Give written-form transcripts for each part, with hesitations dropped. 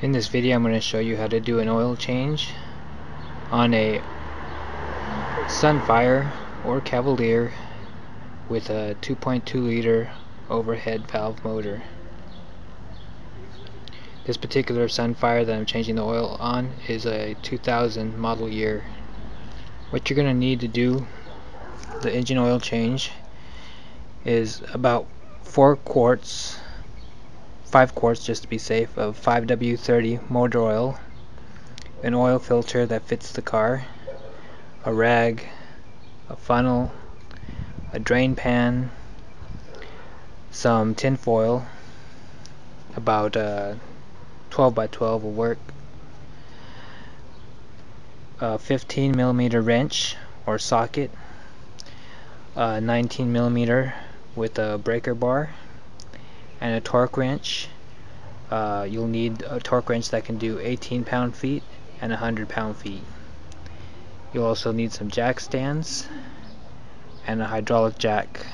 In this video I'm going to show you how to do an oil change on a Sunfire or Cavalier with a 2.2 liter overhead valve motor. This particular Sunfire that I'm changing the oil on is a 2000 model year. What you're going to need to do the engine oil change is about 5 quarts just to be safe of 5W30 motor oil, an oil filter that fits the car, a rag, a funnel, a drain pan, some tin foil, about 12 by 12 will work, a 15mm wrench or socket, a 19mm with a breaker bar, and a torque wrench. You'll need a torque wrench that can do 18 pound-feet and 100 pound-feet. You'll also need some jack stands and a hydraulic jack.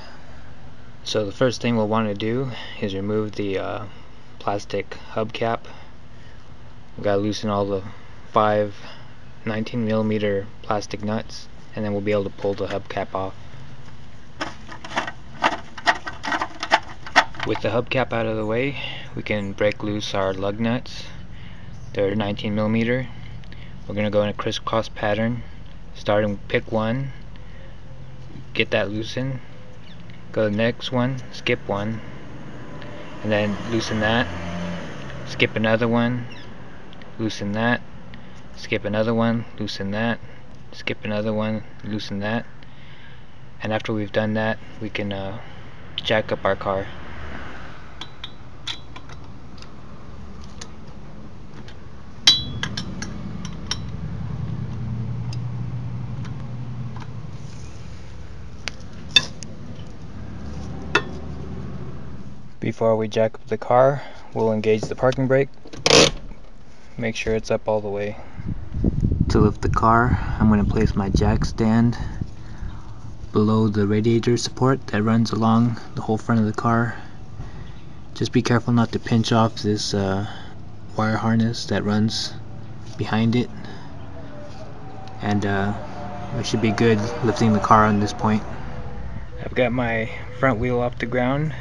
So the first thing we'll want to do is remove the plastic hubcap. We've got to loosen all the 5 19mm plastic nuts, and then we'll be able to pull the hubcap off. With the hubcap out of the way, we can break loose our lug nuts. They're 19mm. We're going to go in a crisscross pattern, starting pick one, get that loosened, go to the next one, skip one, and then loosen that, skip another one, loosen that, skip another one, loosen that, skip another one, loosen that, and after we've done that, we can jack up our car. Before we jack up the car, we'll engage the parking brake. Make sure it's up all the way. To lift the car, I'm going to place my jack stand below the radiator support that runs along the whole front of the car. Just be careful not to pinch off this wire harness that runs behind it, and we should be good lifting the car on this point. I've got my front wheel off the ground.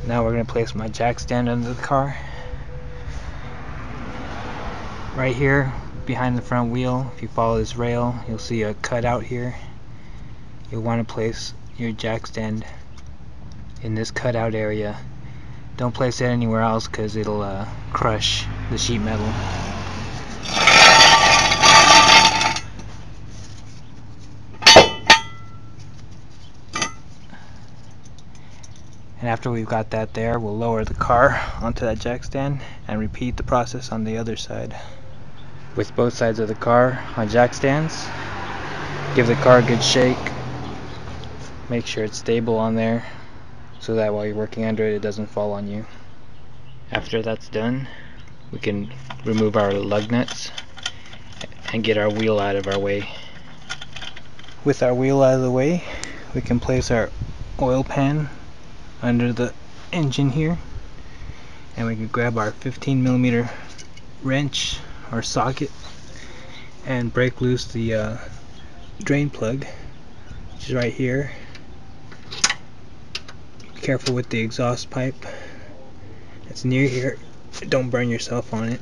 Now we're going to place my jack stand under the car. Right here behind the front wheel, if you follow this rail, you'll see a cutout here. You'll want to place your jack stand in this cutout area. Don't place it anywhere else because it'll crush the sheet metal. And after we've got that there, we'll lower the car onto that jack stand and repeat the process on the other side. With both sides of the car on jack stands, give the car a good shake. Make sure it's stable on there so that while you're working under it, it doesn't fall on you. After that's done, we can remove our lug nuts and get our wheel out of our way. With our wheel out of the way, we can place our oil pan under the engine here, and we can grab our 15mm wrench or socket and break loose the drain plug, which is right here. Be careful with the exhaust pipe. It's near here. Don't burn yourself on it.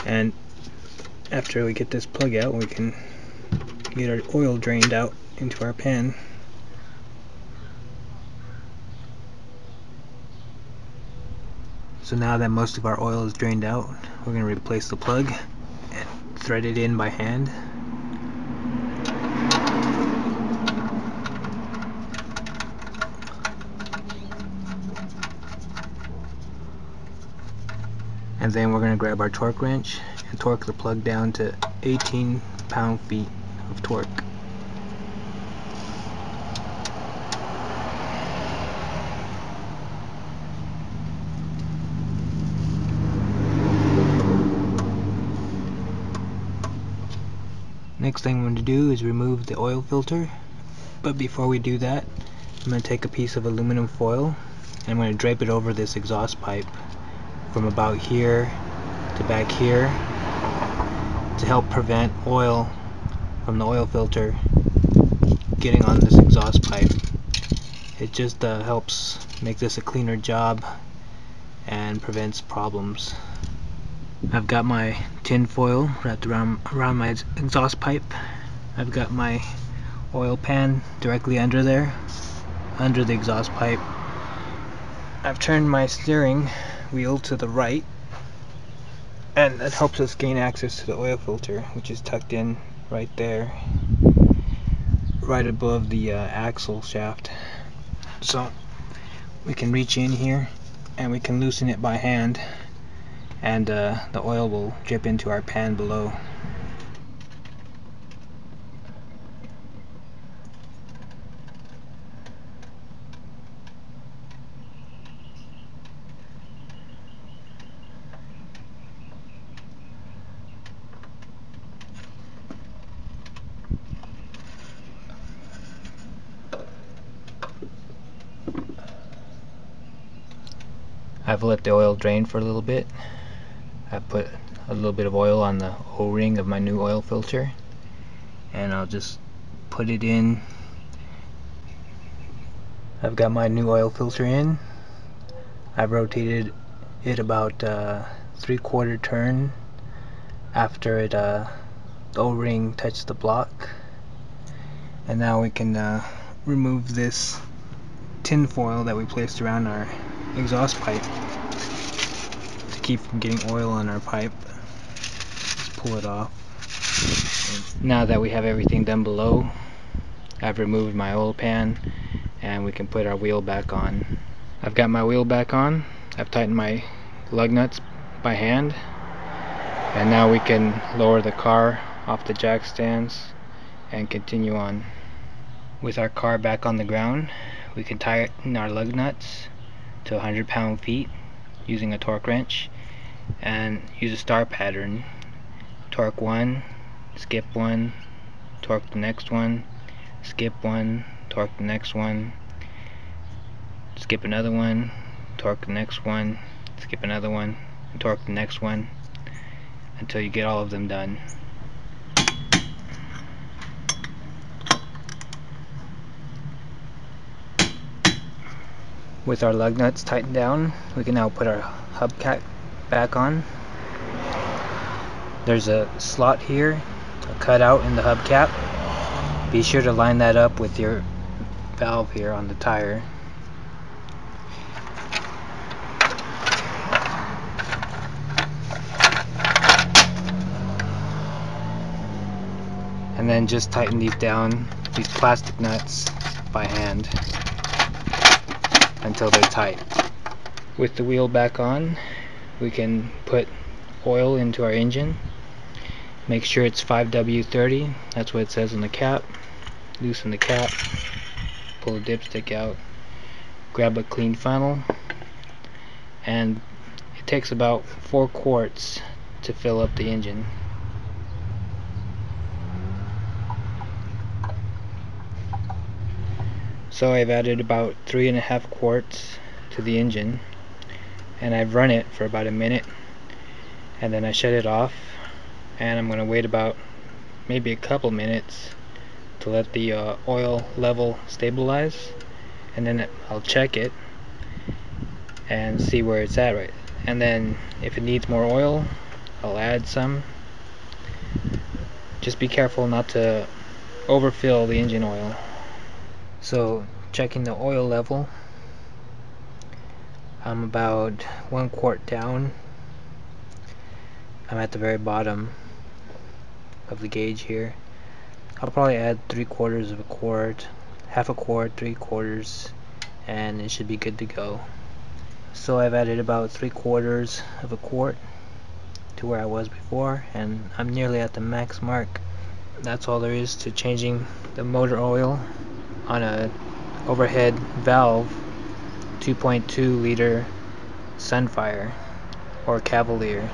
And after we get this plug out, we can get our oil drained out into our pan. So now that most of our oil is drained out, we're going to replace the plug and thread it in by hand. And then we're going to grab our torque wrench and torque the plug down to 18 pound-feet of torque. Next thing I'm going to do is remove the oil filter, but before we do that, I'm going to take a piece of aluminum foil and I'm going to drape it over this exhaust pipe from about here to back here to help prevent oil from the oil filter getting on this exhaust pipe. It just helps make this a cleaner job and prevents problems. I've got my tin foil wrapped around my exhaust pipe. I've got my oil pan directly under there, under the exhaust pipe. I've turned my steering wheel to the right, and that helps us gain access to the oil filter, which is tucked in right there, right above the axle shaft. So we can reach in here and we can loosen it by hand, and the oil will drip into our pan below. I've let the oil drain for a little bit. I've put a little bit of oil on the O-ring of my new oil filter, and I'll just put it in. I've got my new oil filter in. I've rotated it about 3/4 turn after it the O-ring touched the block, and now we can remove this tin foil that we placed around our exhaust pipe to keep from getting oil on our pipe. Just pull it off. Now that we have everything done below, I've removed my oil pan and we can put our wheel back on. I've got my wheel back on. I've tightened my lug nuts by hand, and now we can lower the car off the jack stands and continue on. With our car back on the ground, we can tighten our lug nuts to 100 pound-feet using a torque wrench and use a star pattern. Torque one, skip one, torque the next one, skip one, torque the next one, skip another one, torque the next one, skip another one, and torque the next one until you get all of them done. With our lug nuts tightened down, we can now put our hubcap back on. There's a slot here, a cutout in the hubcap. Be sure to line that up with your valve here on the tire. And then just tighten these down, these plastic nuts, by hand until they're tight. With the wheel back on, we can put oil into our engine. Make sure it's 5W30, that's what it says on the cap. Loosen the cap, pull the dipstick out, grab a clean funnel, and it takes about 4 quarts to fill up the engine. So I've added about 3.5 quarts to the engine, and I've run it for about a minute, and then I shut it off, and I'm going to wait about maybe a couple minutes to let the oil level stabilize, and then I'll check it and see where it's at, right? And then if it needs more oil, I'll add some. Just be careful not to overfill the engine oil. So checking the oil level, I'm about 1 quart down. I'm at the very bottom of the gauge here. I'll probably add 3/4 of a quart, half a quart, 3/4, and it should be good to go. So I've added about 3/4 of a quart to where I was before, and I'm nearly at the max mark. That's all there is to changing the motor oil on a overhead valve 2.2 liter Sunfire or Cavalier.